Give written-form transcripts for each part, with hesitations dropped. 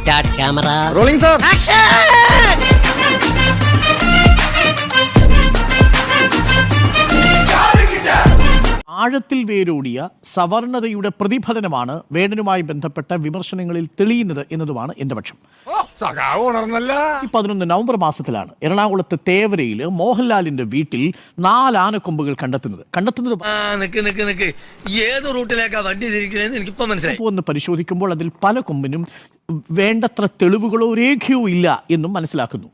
Start camera. Rolling, sir. Action! ആഴത്തിൽ വേരൂടിയ സവർണതയുടെ പ്രതിഫലനമാണ് വേടനുമായി ബന്ധപ്പെട്ട വിമർശനങ്ങളിൽ തെളിയുന്നത് എന്നതുമാണ് എൻ്റെ പക്ഷം. 11 നവംബർ മാസത്തിലാണ് എറണാകുളത്ത് തേവരയിൽ മോഹൻലാലിന്റെ വീട്ടിൽ 4 ആനക്കൊമ്പുകൾ കണ്ടെത്തുന്നത് ഏത് റൂട്ടിലേക്കാ വണ്ടി തിരിക്കണേന്ന് എനിക്കിപ്പോ മനസ്സിലായി. ഒന്ന് പരിശോധിക്കുമ്പോൾ അതിൽ പല കൊമ്പിനും വേണ്ടത്ര തെളിവുകളോ രേഖയോ ഇല്ല എന്നും മനസ്സിലാക്കുന്നു.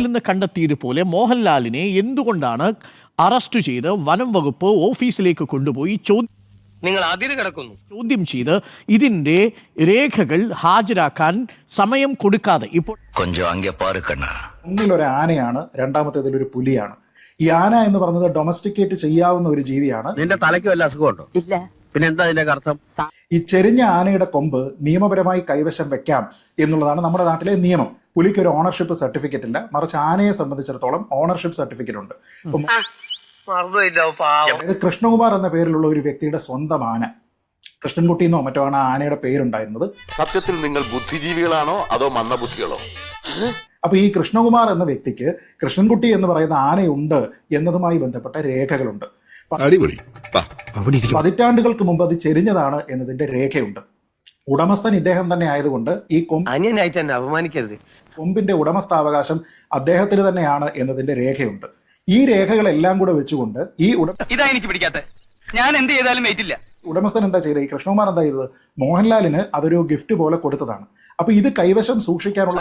നിന്ന് കണ്ടെത്തിയതുപോലെ മോഹൻലാലിനെ എന്തുകൊണ്ടാണ് അറസ്റ്റ് ചെയ്ത് വനം വകുപ്പ് ഓഫീസിലേക്ക് കൊണ്ടുപോയി ചോദ്യം ചെയ്ത് ഇതിന്റെ രേഖകൾ ഹാജരാക്കാൻ സമയം കൊടുക്കാതെ ഇപ്പോൾ ഒന്നിലൊരു ആനയാണ്, രണ്ടാമത്തേതിലൊരു പുലിയാണ്. ഈ ആന എന്ന് പറയുന്നത് ഡൊമസ്റ്റിക്കേറ്റ് ചെയ്യാവുന്ന ഒരു ജീവിയാണ്. നിന്റെ തലയ്ക്ക് വല്ല അസുഖമുണ്ടോ? ഇല്ല. പിന്നെ എന്താ ഇതിന്റെ അർത്ഥം? ഈ ചെരിഞ്ഞ ആനയുടെ കൊമ്പ് നിയമപരമായി കൈവശം വെക്കാം എന്നുള്ളതാണ് നമ്മുടെ നാട്ടിലെ നിയമം. പുലിക്ക് ഒരു ഓണർഷിപ്പ് സർട്ടിഫിക്കറ്റ് ഇല്ല, മറിച്ച് ആനയെ സംബന്ധിച്ചിടത്തോളം ഓണർഷിപ്പ് സർട്ടിഫിക്കറ്റ് ഉണ്ട്. അതായത് കൃഷ്ണകുമാർ എന്ന പേരിലുള്ള ഒരു വ്യക്തിയുടെ സ്വന്തം ആന, കൃഷ്ണൻകുട്ടി എന്നോ മറ്റോ ആണ് ആനയുടെ പേരുണ്ടായിരുന്നത്. സത്യത്തിൽ നിങ്ങൾ ബുദ്ധിജീവികളാണോ അതോ മന്ദബുദ്ധികളോ? അപ്പൊ ഈ കൃഷ്ണകുമാർ എന്ന വ്യക്തിക്ക് കൃഷ്ണൻകുട്ടി എന്ന് പറയുന്ന ആനയുണ്ട് എന്നതുമായി ബന്ധപ്പെട്ട രേഖകളുണ്ട്. പതിറ്റാണ്ടുകൾക്ക് മുമ്പ് അത് ചെരിഞ്ഞതാണ് എന്നതിന്റെ രേഖയുണ്ട്. ഉടമസ്ഥൻ ഇദ്ദേഹം തന്നെ ആയതുകൊണ്ട് ഈ കൊമ്പിന്റെ ഉടമസ്ഥാവകാശം അദ്ദേഹത്തിന് തന്നെയാണ് എന്നതിന്റെ രേഖയുണ്ട്. ഈ രേഖകളെല്ലാം കൂടെ വെച്ചുകൊണ്ട് ഇതാ എനിക്ക് പിടിക്കാത്ത, ഞാൻ എന്ത് ചെയ്താലും ഏറ്റില്ല. ഉടമസ്ഥൻ എന്താ ചെയ്തത്? ഈ കൃഷ്ണകുമാർ എന്താ ചെയ്തത്? മോഹൻലാലിന് അതൊരു ഗിഫ്റ്റ് പോലെ കൊടുത്തതാണ്. അപ്പൊ ഇത് കൈവശം സൂക്ഷിക്കാനുള്ള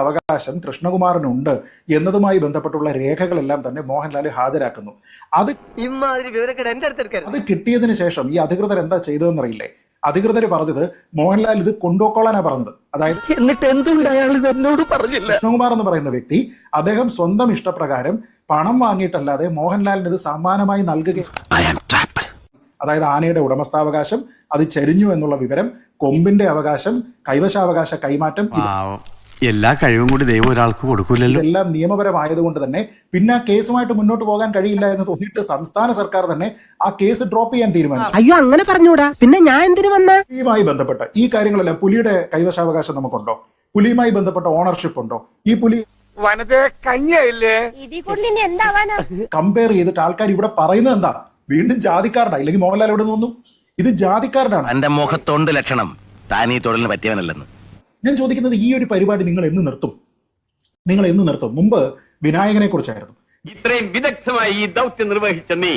അവകാശം കൃഷ്ണകുമാറിനുണ്ട് എന്നതുമായി ബന്ധപ്പെട്ടുള്ള രേഖകളെല്ലാം തന്നെ മോഹൻലാൽ ഹാജരാക്കുന്നു. അത് കിട്ടിയതിന് ശേഷം ഈ അധികൃതർ എന്താ ചെയ്തതെന്നറിയില്ലേ? അധികൃതർ പറഞ്ഞത് മോഹൻലാൽ ഇത് കൊണ്ടുപോക്കോളാനാ പറഞ്ഞത്. അതായത് കൃഷ്ണകുമാർ എന്ന് പറയുന്ന വ്യക്തി അദ്ദേഹം സ്വന്തം ഇഷ്ടപ്രകാരം പണം വാങ്ങിയിട്ടല്ലാതെ മോഹൻലാലിന് ഇത് സമ്മാനമായി നൽകുകയാണ്. അതായത് ആനയുടെ ഉടമസ്ഥാവകാശം, അത് ചരിഞ്ഞു എന്നുള്ള വിവരം, കൊമ്പിന്റെ അവകാശം, കൈവശാവകാശ കൈമാറ്റം, എല്ലാ കഴിവും കൂടി ദൈവം ഒരാൾക്ക് കൊടുക്കൂലല്ലോ. ഇതെല്ലാം നിയമപരമായതുകൊണ്ട് തന്നെ പിന്നെ ആ കേസുമായിട്ട് മുന്നോട്ട് പോകാൻ കഴിയില്ല എന്ന് തോന്നിയിട്ട് സംസ്ഥാന സർക്കാർ തന്നെ ആ കേസ് ഡ്രോപ്പ് ചെയ്യാൻ തീരുമാനിച്ചു. അയ്യോ, അങ്ങനെ പറഞ്ഞൂടാ, പിന്നെ ഞാൻ എന്തിനു വന്ന? പുലിയുമായി ബന്ധപ്പെട്ട ഈ കാര്യങ്ങളെല്ലാം, പുലിയുടെ കൈവശാവകാശം നമുക്കുണ്ടോ? പുലിയുമായി ബന്ധപ്പെട്ട ഓണർഷിപ്പ് ഉണ്ടോ? ഈ പുലി കമ്പയർ ചെയ്തിട്ട് ആൾക്കാർ ഇവിടെ പറയുന്നത് എന്താ? വീണ്ടും ജാതിക്കാരനാ, ഇല്ലെങ്കിൽ മോഹൻലാൽ എവിടെ നിന്ന് വന്നു? ഇത് ജാതിക്കാരനാണ്. എന്റെ മുഖത്തോണ്ട് ലക്ഷണം താനീ തൊഴിലിന് പറ്റിയവനല്ലെന്ന് ഞാൻ ചോദിക്കുന്നത്, ഈ ഒരു പരിപാടി നിങ്ങൾ എന്ന് നിർത്തും? മുമ്പ് വിനായകനെ കുറിച്ചായിരുന്നു. ഇത്രയും വിദഗ്ധമായി ഈ ദൗത്യം നിർവഹിച്ച നീ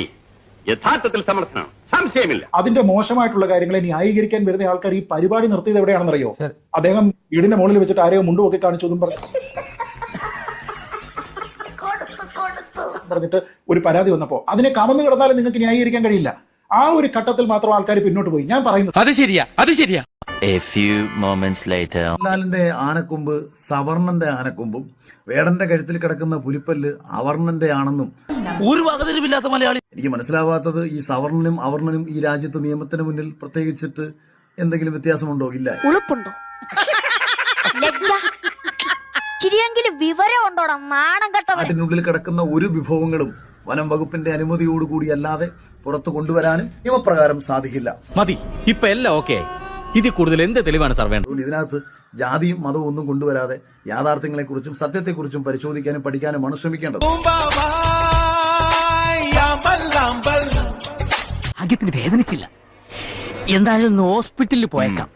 യഥാർത്ഥത്തിൽ സമർത്ഥനാണ്, സംശയമില്ല. അതിന്റെ മോശമായിട്ടുള്ള കാര്യങ്ങളെ ന്യായീകരിക്കാൻ വരുന്ന ആൾക്കാർ ഈ പരിപാടി നിർത്തിയത് എവിടെയാണെന്നറിയോ? അദ്ദേഹം വീടിന്റെ മുകളിൽ വെച്ചിട്ട് ആരെയോ മുണ്ടുപൊക്കി കാണിച്ചു പറഞ്ഞിട്ട് ഒരു പരാതി വന്നപ്പോ അതിനെ കമന്നു കിടന്നാലും നിങ്ങൾക്ക് ന്യായീകരിക്കാൻ കഴിയില്ല. ആ ഒരു ഘട്ടത്തിൽ മാത്രം ആൾക്കാർ പിന്നോട്ട് പോയി. ഞാൻ പറയുന്നത് അത് ശരിയാ. A few moments later. മോഹൻലാലിന്റെ ആനക്കൊമ്പ് സവർണന്റെ ആനക്കൊമ്പും വേടന്റെ കഴുത്തിൽ കിടക്കുന്ന പുലിപ്പല്ല് അവർണന്റെ ആണെന്നും ഒരു വകതിരിവില്ലാത്ത മലയാളി. എനിക്ക് മനസ്സിലാവാത്തത്, ഈ സവർണനും അവർണനും ഈ രാജ്യത്ത് നിയമത്തിന് മുന്നിൽ പ്രത്യേകിച്ചിട്ട് എന്തെങ്കിലും വ്യത്യാസമുണ്ടോ? ഇല്ല. ഉളുപ്പുണ്ടോ? നാട്ടിനുള്ളിൽ കിടക്കുന്ന ഒരു വിഭവങ്ങളും വനം വകുപ്പിന്റെ അനുമതിയോടുകൂടി അല്ലാതെ പുറത്തു കൊണ്ടുവരാനും നിയമപ്രകാരം സാധിക്കില്ല. മതി, ഇപ്പൊ എല്ലാം ഓക്കെ. ഇതിൽ കൂടുതൽ എന്ത് തെളിവാണ് സാർ വേണ്ടത്? ഇതിനകത്ത് ജാതിയും മതവും ഒന്നും കൊണ്ടുവരാതെ യാഥാർത്ഥ്യങ്ങളെക്കുറിച്ചും സത്യത്തെക്കുറിച്ചും പരിശോധിക്കാനും പഠിക്കാനുമാണ് ശ്രമിക്കേണ്ടത്. ഭാഗ്യത്തിന് വേദനിച്ചില്ല. എന്തായാലും ഹോസ്പിറ്റലിൽ പോയേക്കാം.